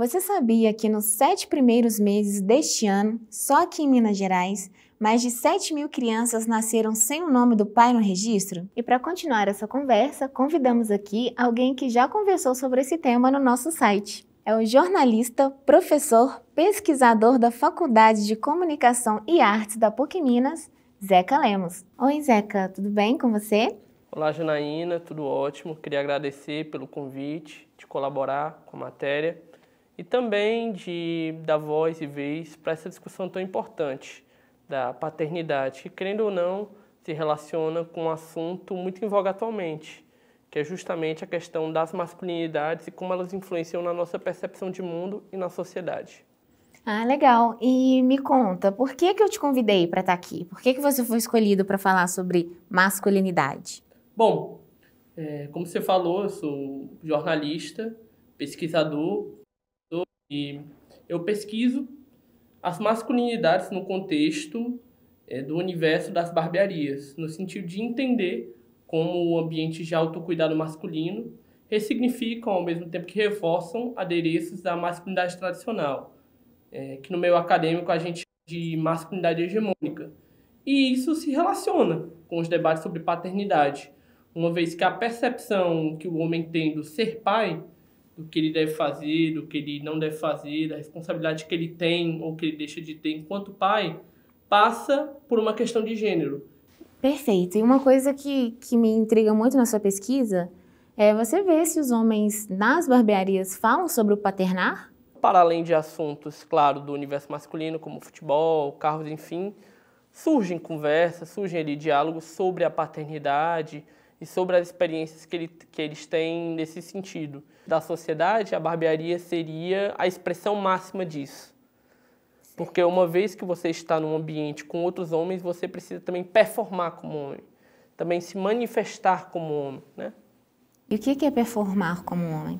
Você sabia que nos 7 primeiros meses deste ano, só aqui em Minas Gerais, mais de 7.000 crianças nasceram sem o nome do pai no registro? E para continuar essa conversa, convidamos aqui alguém que já conversou sobre esse tema no nosso site. É o jornalista, professor, pesquisador da Faculdade de Comunicação e Artes da PUC Minas, Zeca Lemos. Oi, Zeca, tudo bem com você? Olá, Janaína, tudo ótimo. Queria agradecer pelo convite de colaborar com a matéria e também de dar voz e vez para essa discussão tão importante da paternidade, que, querendo ou não, se relaciona com um assunto muito em voga atualmente, que é justamente a questão das masculinidades e como elas influenciam na nossa percepção de mundo e na sociedade. Ah, legal. E me conta, por que eu te convidei para estar aqui? Por que você foi escolhido para falar sobre masculinidade? Bom, como você falou, eu sou jornalista, pesquisador e eu pesquiso as masculinidades no contexto do universo das barbearias, no sentido de entender como o ambiente de autocuidado masculino ressignificam, ao mesmo tempo que reforçam adereços da masculinidade tradicional, que no meio acadêmico a gente chama de masculinidade hegemônica. E isso se relaciona com os debates sobre paternidade, uma vez que a percepção que o homem tem do ser pai, do que ele deve fazer, do que ele não deve fazer, da responsabilidade que ele tem ou que ele deixa de ter enquanto pai, passa por uma questão de gênero. Perfeito. E uma coisa que me intriga muito na sua pesquisa é você ver se os homens nas barbearias falam sobre o paternar? Para além de assuntos, claro, do universo masculino, como futebol, carros, enfim, surgem conversas, surgem ali diálogos sobre a paternidade e sobre as experiências que eles têm nesse sentido. Da sociedade, a barbearia seria a expressão máxima disso. Porque uma vez que você está num ambiente com outros homens, você precisa também performar como homem, também se manifestar como homem, né? E o que é performar como homem?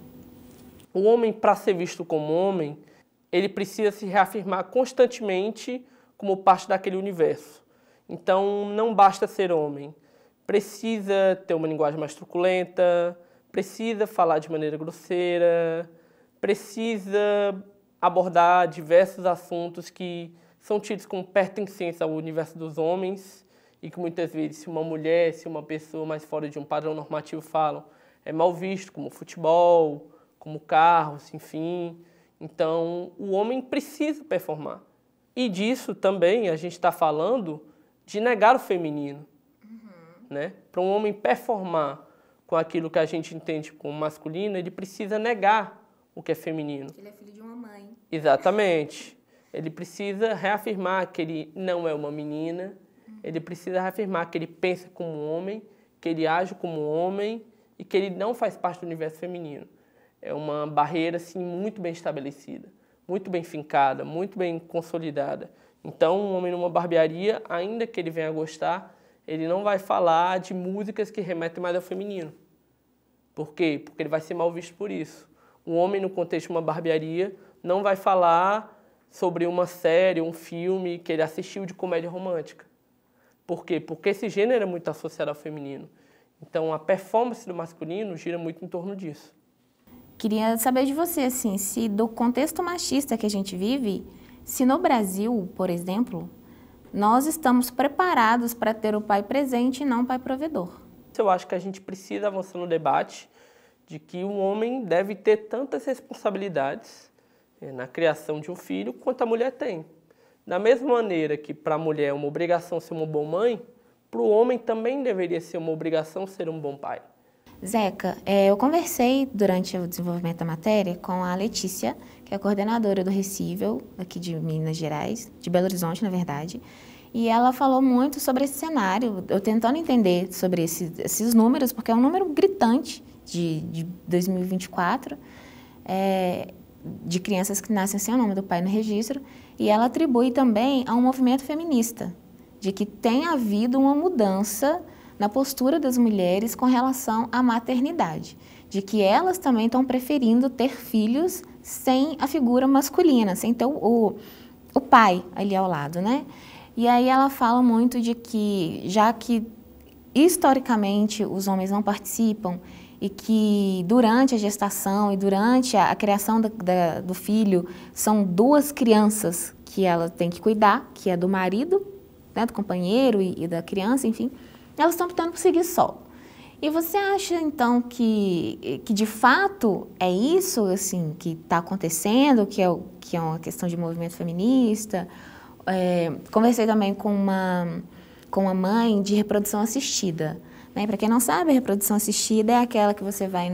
O homem, para ser visto como homem, ele precisa se reafirmar constantemente como parte daquele universo. Então, não basta ser homem. Precisa ter uma linguagem mais truculenta, precisa falar de maneira grosseira, precisa abordar diversos assuntos que são tidos como pertencentes ao universo dos homens e que muitas vezes, se uma mulher, se uma pessoa mais fora de um padrão normativo falam, é mal visto, como futebol, como carros, enfim. Então, o homem precisa performar. E disso também a gente está falando de negar o feminino. Né? Para um homem performar com aquilo que a gente entende como masculino, ele precisa negar o que é feminino. Ele é filho de uma mãe. Exatamente. Ele precisa reafirmar que ele não é uma menina, ele precisa reafirmar que ele pensa como um homem, que ele age como um homem e que ele não faz parte do universo feminino. É uma barreira assim, muito bem estabelecida, muito bem fincada, muito bem consolidada. Então, um homem numa barbearia, ainda que ele venha a gostar, ele não vai falar de músicas que remetem mais ao feminino. Por quê? Porque ele vai ser mal visto por isso. Um homem, no contexto de uma barbearia, não vai falar sobre uma série, um filme que ele assistiu de comédia romântica. Por quê? Porque esse gênero é muito associado ao feminino. Então, a performance do masculino gira muito em torno disso. Queria saber de você, assim, se do contexto machista que a gente vive, se no Brasil, por exemplo, nós estamos preparados para ter o pai presente e não o pai provedor. Eu acho que a gente precisa avançar no debate de que o homem deve ter tantas responsabilidades na criação de um filho quanto a mulher tem. Da mesma maneira que para a mulher é uma obrigação ser uma boa mãe, para o homem também deveria ser uma obrigação ser um bom pai. Zeca, eu conversei durante o desenvolvimento da matéria com a Letícia, que é a coordenadora do Recível, aqui de Minas Gerais, de Belo Horizonte, na verdade, e ela falou muito sobre esse cenário, eu tentando entender sobre esses números, porque é um número gritante de 2024, de crianças que nascem sem o nome do pai no registro, e ela atribui também a um movimento feminista, de que tem havido uma mudança na postura das mulheres com relação à maternidade, de que elas também estão preferindo ter filhos sem a figura masculina, sem ter o pai ali ao lado, né? E aí ela fala muito de que, já que historicamente os homens não participam e que durante a gestação e durante a criação do filho são duas crianças que ela tem que cuidar, que é do marido, né, do companheiro e da criança, enfim, elas estão optando por seguir solo. E você acha, então, que de fato é isso assim, que está acontecendo, que é uma questão de movimento feminista? Conversei também com uma mãe de reprodução assistida. Né? Para quem não sabe, a reprodução assistida é aquela que você vai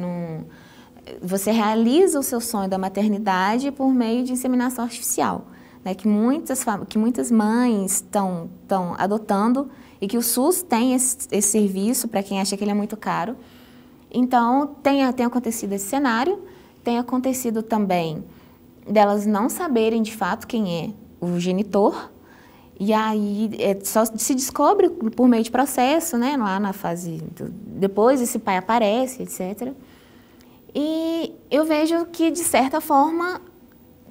você realiza o seu sonho da maternidade por meio de inseminação artificial, né? Que muitas mães estão adotando e que o SUS tem esse serviço para quem acha que ele é muito caro. Então, tem acontecido esse cenário, tem acontecido também delas não saberem de fato quem é o genitor, e aí só se descobre por meio de processo, né, lá na fase, depois esse pai aparece, etc. E eu vejo que, de certa forma,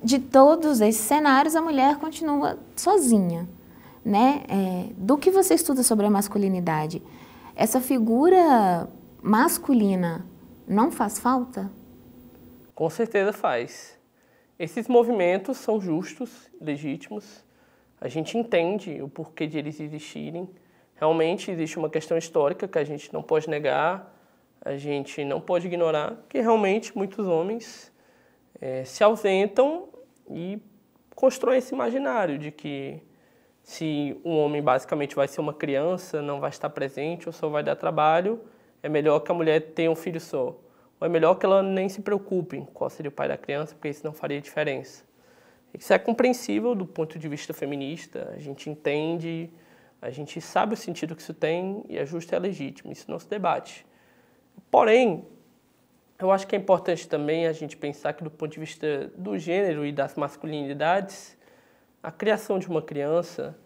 de todos esses cenários, a mulher continua sozinha. Né? Do que você estuda sobre a masculinidade, essa figura masculina não faz falta? Com certeza faz. Esses movimentos são justos, legítimos. A gente entende o porquê de eles existirem. Realmente existe uma questão histórica que a gente não pode negar, a gente não pode ignorar, que realmente muitos homens se ausentam e constroem esse imaginário de que se um homem basicamente vai ser uma criança, não vai estar presente ou só vai dar trabalho, é melhor que a mulher tenha um filho só. Ou é melhor que ela nem se preocupe em qual seria o pai da criança, porque isso não faria diferença. Isso é compreensível do ponto de vista feminista, a gente entende, a gente sabe o sentido que isso tem e é justo e é legítimo, isso não se debate. Porém, eu acho que é importante também a gente pensar que do ponto de vista do gênero e das masculinidades, a criação de uma criança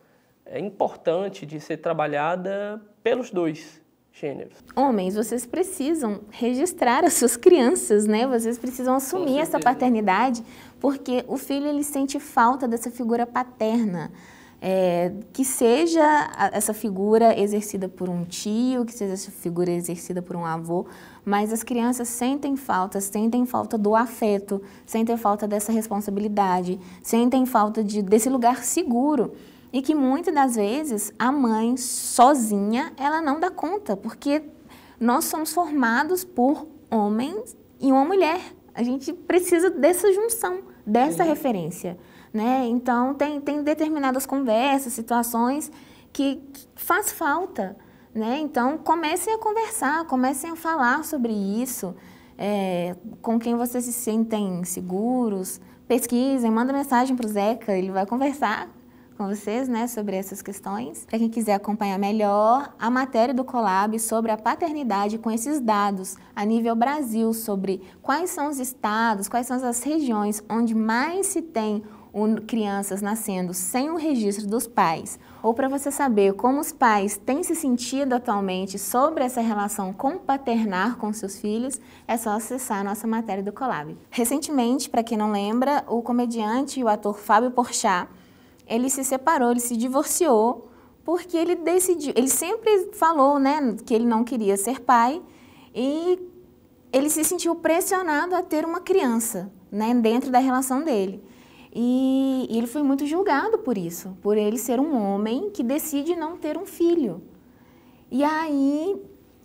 é importante de ser trabalhada pelos dois gêneros. Homens, vocês precisam registrar as suas crianças, né? Vocês precisam assumir essa paternidade, porque o filho ele sente falta dessa figura paterna. Que seja essa figura exercida por um tio, que seja essa figura exercida por um avô, mas as crianças sentem falta do afeto, sentem falta dessa responsabilidade, sentem falta desse lugar seguro. E que muitas das vezes a mãe sozinha, ela não dá conta, porque nós somos formados por homens e uma mulher. A gente precisa dessa junção, dessa referência. Né? Então, tem determinadas conversas, situações que faz falta. Né? Então, comecem a conversar, comecem a falar sobre isso, com quem vocês se sentem seguros, pesquisem, mandem mensagem para o Zeca, ele vai conversar com vocês, né, sobre essas questões. Para quem quiser acompanhar melhor a matéria do Colab sobre a paternidade com esses dados a nível Brasil, sobre quais são os estados, quais são as regiões onde mais se tem crianças nascendo sem o registro dos pais, ou para você saber como os pais têm se sentido atualmente sobre essa relação com paternar com seus filhos, é só acessar a nossa matéria do Colab. Recentemente, para quem não lembra, o comediante e o ator Fábio Porchat, ele se separou, ele se divorciou, porque ele decidiu, ele sempre falou, né, que ele não queria ser pai, e ele se sentiu pressionado a ter uma criança, né, dentro da relação dele. E ele foi muito julgado por isso, por ele ser um homem que decide não ter um filho. E aí,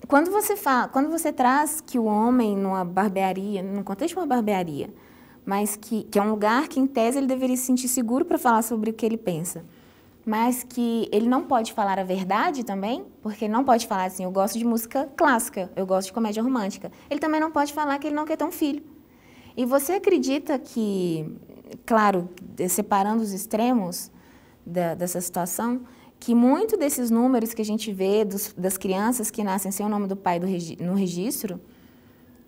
quando você traz que o homem numa barbearia, no contexto de uma barbearia, mas que é um lugar que, em tese, ele deveria se sentir seguro para falar sobre o que ele pensa, mas que ele não pode falar a verdade também, porque ele não pode falar assim, eu gosto de música clássica, eu gosto de comédia romântica. Ele também não pode falar que ele não quer ter um filho. E você acredita que, claro, separando os extremos dessa situação, que muito desses números que a gente vê das crianças que nascem sem o nome do pai no registro,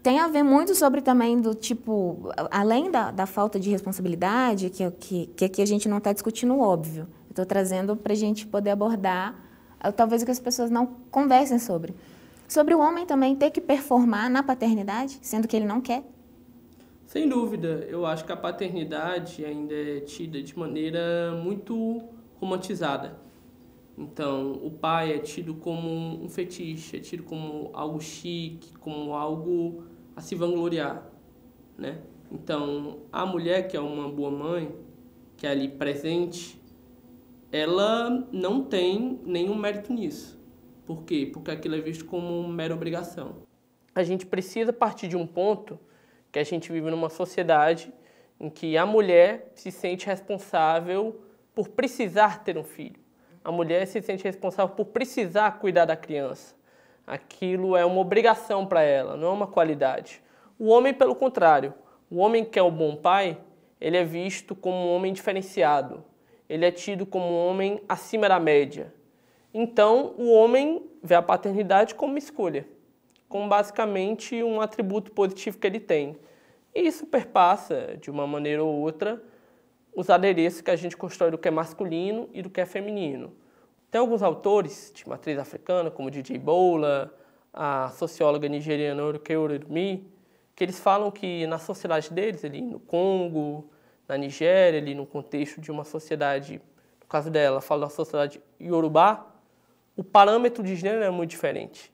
tem a ver muito sobre também do tipo, além da falta de responsabilidade, que aqui a gente não está discutindo o óbvio. Eu estou trazendo para a gente poder abordar, talvez o que as pessoas não conversem sobre. Sobre o homem também ter que performar na paternidade, sendo que ele não quer. Sem dúvida, eu acho que a paternidade ainda é tida de maneira muito romantizada. Então, o pai é tido como um fetiche, é tido como algo chique, como algo a se vangloriar, né? Então, a mulher que é uma boa mãe, que é ali presente, ela não tem nenhum mérito nisso. Por quê? Porque aquilo é visto como mera obrigação. A gente precisa partir de um ponto que a gente vive numa sociedade em que a mulher se sente responsável por precisar ter um filho. A mulher se sente responsável por precisar cuidar da criança. Aquilo é uma obrigação para ela, não é uma qualidade. O homem, pelo contrário, o homem que é o bom pai, ele é visto como um homem diferenciado. Ele é tido como um homem acima da média. Então, o homem vê a paternidade como uma escolha, como basicamente um atributo positivo que ele tem. E isso perpassa, de uma maneira ou outra, os adereços que a gente constrói do que é masculino e do que é feminino. Tem alguns autores de matriz africana, como DJ Bola, a socióloga nigeriana Oruke Oremi, que eles falam que na sociedade deles, ali no Congo, na Nigéria, ali no contexto de uma sociedade, no caso dela, fala da sociedade Yorubá, o parâmetro de gênero é muito diferente.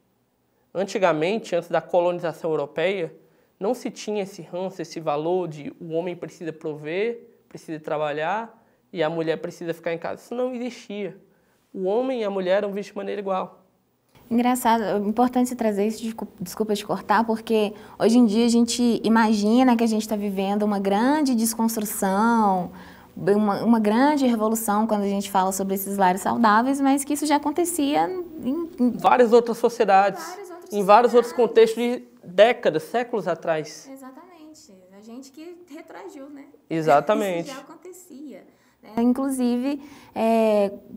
Antigamente, antes da colonização europeia, não se tinha esse ranço, esse valor de o homem precisa prover, precisa trabalhar e a mulher precisa ficar em casa. Isso não existia. O homem e a mulher eram vistos de maneira igual. Engraçado, é importante você trazer isso, desculpa te cortar, porque hoje em dia a gente imagina que a gente está vivendo uma grande desconstrução, uma grande revolução quando a gente fala sobre esses lares saudáveis, mas que isso já acontecia em várias outras sociedades, em vários outros contextos de décadas, séculos atrás. Exatamente. A gente que retroagiu, né? Exatamente. Isso já acontecia. Inclusive,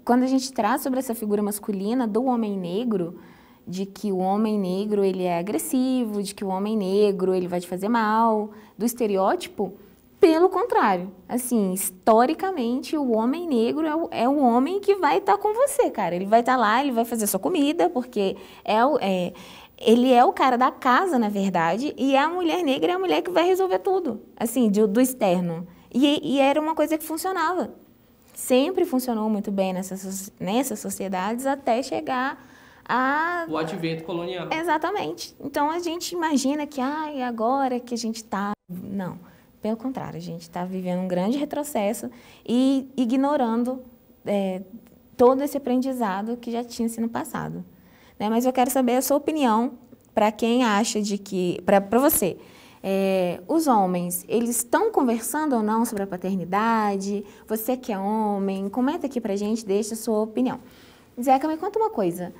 quando a gente traz sobre essa figura masculina do homem negro, de que o homem negro ele é agressivo, de que o homem negro ele vai te fazer mal, do estereótipo, pelo contrário. Assim, historicamente, o homem negro é o homem que vai estar com você, cara. Ele vai estar lá, ele vai fazer sua comida, porque ele é o cara da casa, na verdade, e a mulher negra é a mulher que vai resolver tudo, assim, do externo. E era uma coisa que funcionava. Sempre funcionou muito bem nessas sociedades até chegar o advento colonial. Exatamente. Então, a gente imagina que, agora que a gente está... Não, pelo contrário, a gente está vivendo um grande retrocesso e ignorando todo esse aprendizado que já tinha sido passado. Né? Mas eu quero saber a sua opinião para quem acha de que... Para você... os homens, eles estão conversando ou não sobre a paternidade? Você que é homem, comenta aqui pra gente, deixa a sua opinião. Zeca, me conta uma coisa.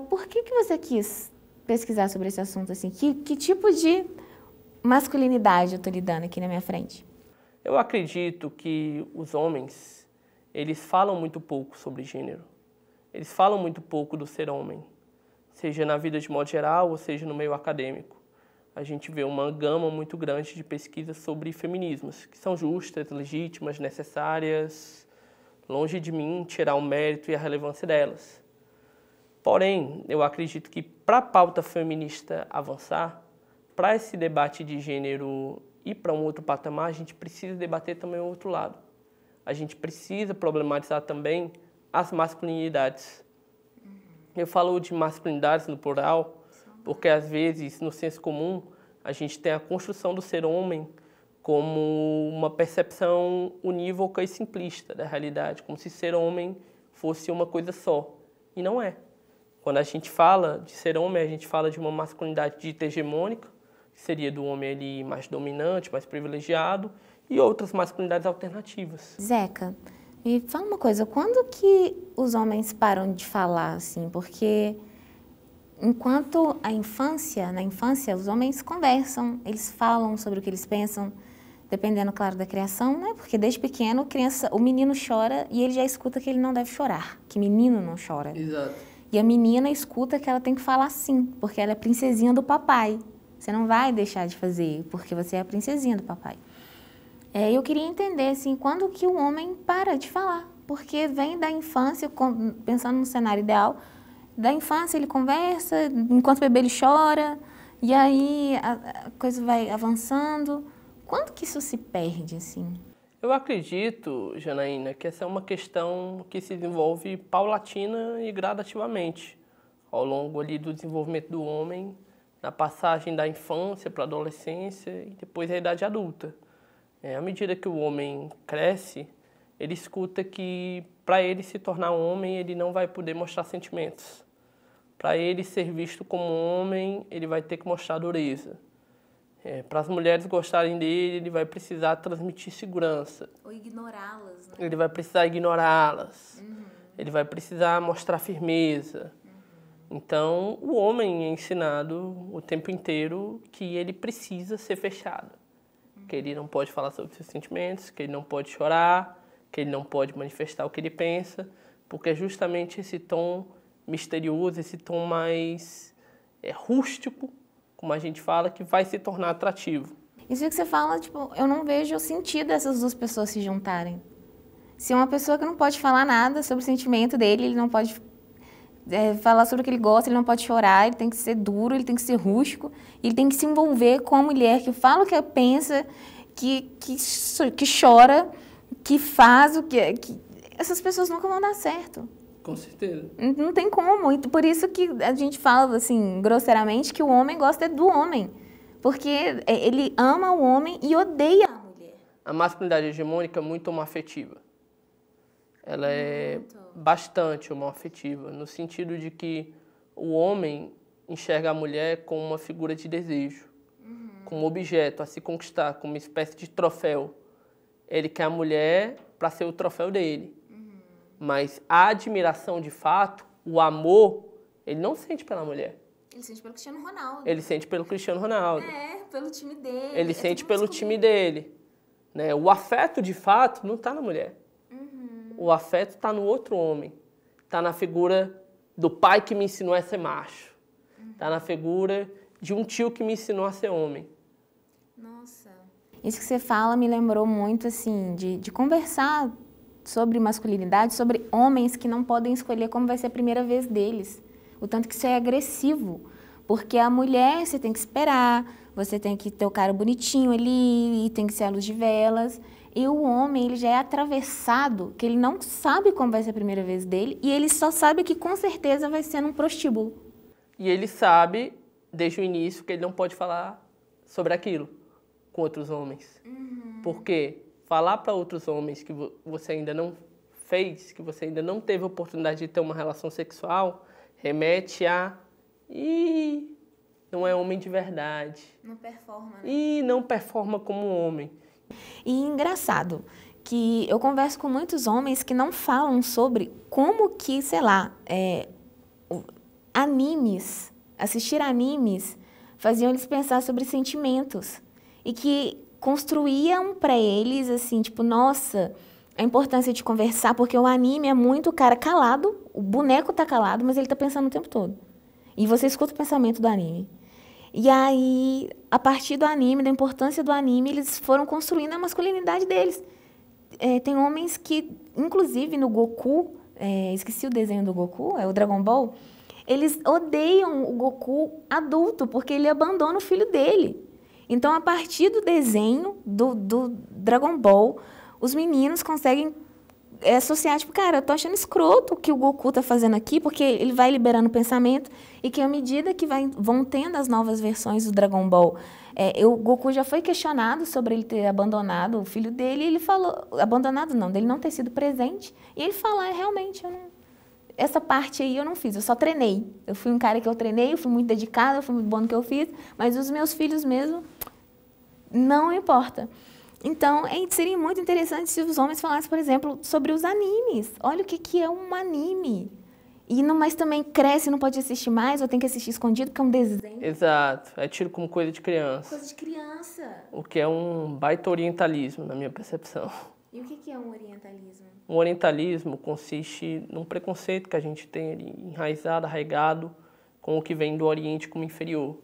Por que você quis pesquisar sobre esse assunto? Assim? Que tipo de masculinidade eu estou lidando aqui na minha frente? Eu acredito que os homens, eles falam muito pouco sobre gênero. Eles falam muito pouco do ser homem, seja na vida de modo geral ou seja no meio acadêmico. A gente vê uma gama muito grande de pesquisas sobre feminismos, que são justas, legítimas, necessárias, longe de mim tirar o mérito e a relevância delas. Porém, eu acredito que para a pauta feminista avançar, para esse debate de gênero ir para um outro patamar, a gente precisa debater também o outro lado. A gente precisa problematizar também as masculinidades. Eu falo de masculinidades no plural, porque às vezes, no senso comum, a gente tem a construção do ser homem como uma percepção unívoca e simplista da realidade, como se ser homem fosse uma coisa só. E não é. Quando a gente fala de ser homem, a gente fala de uma masculinidade dita hegemônica, que seria do homem ali mais dominante, mais privilegiado, e outras masculinidades alternativas. Zeca, me fala uma coisa, quando que os homens param de falar, assim? Porque enquanto na infância, os homens conversam, eles falam sobre o que eles pensam, dependendo, claro, da criação, né? Porque desde pequeno, o menino chora e ele já escuta que ele não deve chorar, que menino não chora. Exato. E a menina escuta que ela tem que falar sim, porque ela é princesinha do papai. Você não vai deixar de fazer, porque você é a princesinha do papai. Eu queria entender, assim, quando que o homem para de falar? Porque vem da infância, pensando no cenário ideal, da infância ele conversa, enquanto o bebê ele chora, e aí a coisa vai avançando. Quando que isso se perde, assim? Eu acredito, Janaína, que essa é uma questão que se desenvolve paulatina e gradativamente ao longo ali do desenvolvimento do homem, na passagem da infância para a adolescência e depois a idade adulta. À medida que o homem cresce, ele escuta que para ele se tornar homem, ele não vai poder mostrar sentimentos. Para ele ser visto como homem, ele vai ter que mostrar dureza. Para as mulheres gostarem dele, ele vai precisar transmitir segurança. Ou ignorá-las, né? Ele vai precisar ignorá-las. Ele vai precisar mostrar firmeza. Então, o homem é ensinado o tempo inteiro que ele precisa ser fechado. Que ele não pode falar sobre seus sentimentos, que ele não pode chorar, que ele não pode manifestar o que ele pensa, porque é justamente esse tom misterioso, esse tom mais rústico, como a gente fala, que vai se tornar atrativo. Isso que você fala, tipo, eu não vejo o sentido dessas duas pessoas se juntarem. Se uma pessoa que não pode falar nada sobre o sentimento dele, ele não pode falar sobre o que ele gosta, ele não pode chorar, ele tem que ser duro, ele tem que ser rústico, ele tem que se envolver com a mulher que fala o que pensa, que chora, que faz o que... Essas pessoas nunca vão dar certo. Com certeza. Não tem como. E por isso que a gente fala, assim, grosseiramente, que o homem gosta do homem. Porque ele ama o homem e odeia a mulher. A masculinidade hegemônica é muito homoafetiva. Ela é bastante homoafetiva, no sentido de que o homem enxerga a mulher como uma figura de desejo, como um objeto a se conquistar, como uma espécie de troféu. Ele quer a mulher para ser o troféu dele. Mas a admiração de fato, o amor, ele não sente pela mulher. Ele sente pelo Cristiano Ronaldo. Ele sente pelo Cristiano Ronaldo. Pelo time dele. Ele sente pelo time dele. Né? O afeto de fato não está na mulher. O afeto está no outro homem. Está na figura do pai que me ensinou a ser macho. Está na figura de um tio que me ensinou a ser homem. Nossa. Isso que você fala me lembrou muito, assim, de conversar sobre masculinidade, sobre homens que não podem escolher como vai ser a primeira vez deles. O tanto que isso é agressivo. Porque a mulher, você tem que esperar, você tem que ter o cara bonitinho ali, e tem que ser a luz de velas. E o homem, ele já é atravessado, que ele não sabe como vai ser a primeira vez dele, e ele só sabe que com certeza vai ser num prostíbulo. E ele sabe, desde o início, que ele não pode falar sobre aquilo com outros homens. Por quê? Falar para outros homens que você ainda não fez, que você ainda não teve a oportunidade de ter uma relação sexual, remete a... Ih, não é homem de verdade. Não performa, né? Ih, não performa como homem. E engraçado que eu converso com muitos homens que não falam sobre como que, sei lá, animes, assistir animes, faziam eles pensar sobre sentimentos. E que construíam para eles, assim, tipo, nossa, a importância de conversar, porque o anime é muito o cara calado, o boneco tá calado, mas ele tá pensando o tempo todo. E você escuta o pensamento do anime. E aí, a partir do anime, da importância do anime, eles foram construindo a masculinidade deles. Tem homens que, inclusive no Goku, esqueci o desenho do Goku, é o Dragon Ball, eles odeiam o Goku adulto, porque ele abandona o filho dele. Então, a partir do desenho do Dragon Ball, os meninos conseguem associar, tipo, cara, eu tô achando escroto o que o Goku tá fazendo aqui, porque ele vai liberando o pensamento, e que à medida que vão tendo as novas versões do Dragon Ball, o Goku já foi questionado sobre ele ter abandonado o filho dele, e ele falou, abandonado não, dele não ter sido presente, e ele fala, realmente, essa parte aí eu não fiz, eu só treinei. Eu fui um cara que eu treinei, eu fui muito dedicado, eu fui muito bom no que eu fiz, mas os meus filhos mesmo, não importa. Então, seria muito interessante se os homens falassem, por exemplo, sobre os animes. Olha o que é um anime. Mas também cresce, não pode assistir mais, ou tem que assistir escondido, porque é um desenho. Exato. É tido como coisa de criança. Coisa de criança. O que é um baita orientalismo, na minha percepção. E o que é um orientalismo? O orientalismo consiste num preconceito que a gente tem ali, enraizado, arraigado, com o que vem do Oriente como inferior.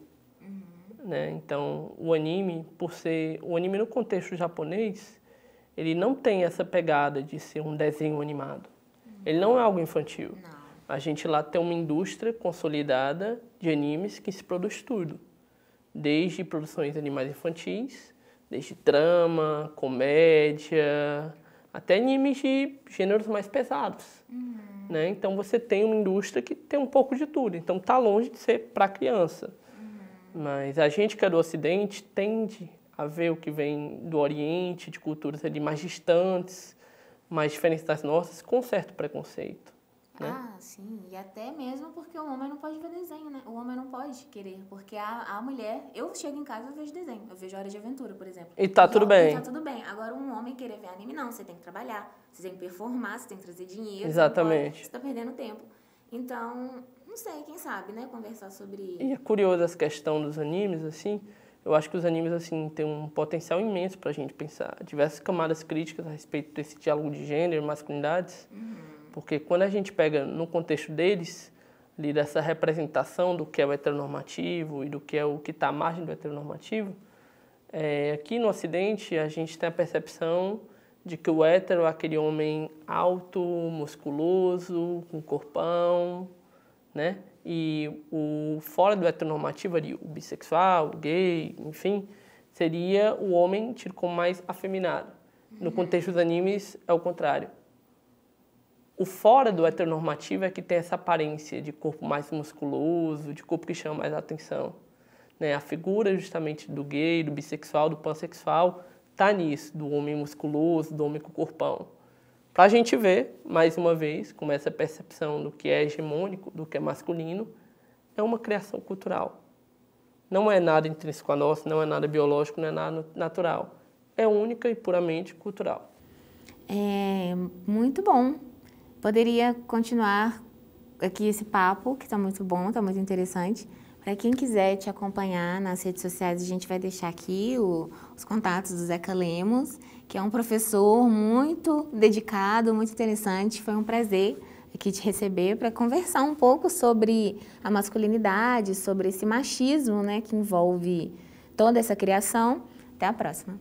Né? Então, o anime, por ser... O anime no contexto japonês, ele não tem essa pegada de ser um desenho animado. Ele não é algo infantil. Não. A gente lá tem uma indústria consolidada de animes que se produz tudo. Desde produções de animais infantis, desde drama, comédia, até animes de gêneros mais pesados. Né? Então você tem uma indústria que tem um pouco de tudo, então está longe de ser para criança. Mas a gente que é do Ocidente tende a ver o que vem do Oriente, de culturas ali mais distantes, mais diferentes das nossas, com certo preconceito. Né? Ah, sim. E até mesmo porque o homem não pode ver desenho, né? O homem não pode querer. Porque a mulher... Eu chego em casa e eu vejo desenho. Eu vejo Hora de Aventura, por exemplo. E tá tudo bem. E tá tudo bem. Agora, um homem querer ver anime, não. Você tem que trabalhar. Você tem que performar. Você tem que trazer dinheiro. Exatamente. Você tá perdendo tempo. Então, não sei, quem sabe, né? Conversar sobre... E é curioso essa questão dos animes, assim. Eu acho que os animes, assim, têm um potencial imenso pra gente pensar. Diversas camadas críticas a respeito desse diálogo de gênero, masculinidades. Porque quando a gente pega no contexto deles, ali dessa representação do que é o heteronormativo e do que é o que está à margem do heteronormativo, aqui no Ocidente a gente tem a percepção de que o hétero é aquele homem alto, musculoso, com corpão, né? E o fora do heteronormativo ali, o bissexual, o gay, enfim, seria o homem tido como mais afeminado. No contexto dos animes é o contrário. O fora do heteronormativo é que tem essa aparência de corpo mais musculoso, de corpo que chama mais atenção. Né? A figura justamente do gay, do bissexual, do pansexual, tá nisso, do homem musculoso, do homem com corpão. Para a gente ver, mais uma vez, como essa percepção do que é hegemônico, do que é masculino, é uma criação cultural. Não é nada intrínseco a nós, não é nada biológico, não é nada natural. É única e puramente cultural. É muito bom. Poderia continuar aqui esse papo, que está muito bom, está muito interessante. Para quem quiser te acompanhar nas redes sociais, a gente vai deixar aqui os contatos do Zeca Lemos, que é um professor muito dedicado, muito interessante. Foi um prazer aqui te receber para conversar um pouco sobre a masculinidade, sobre esse machismo, né, que envolve toda essa criação. Até a próxima.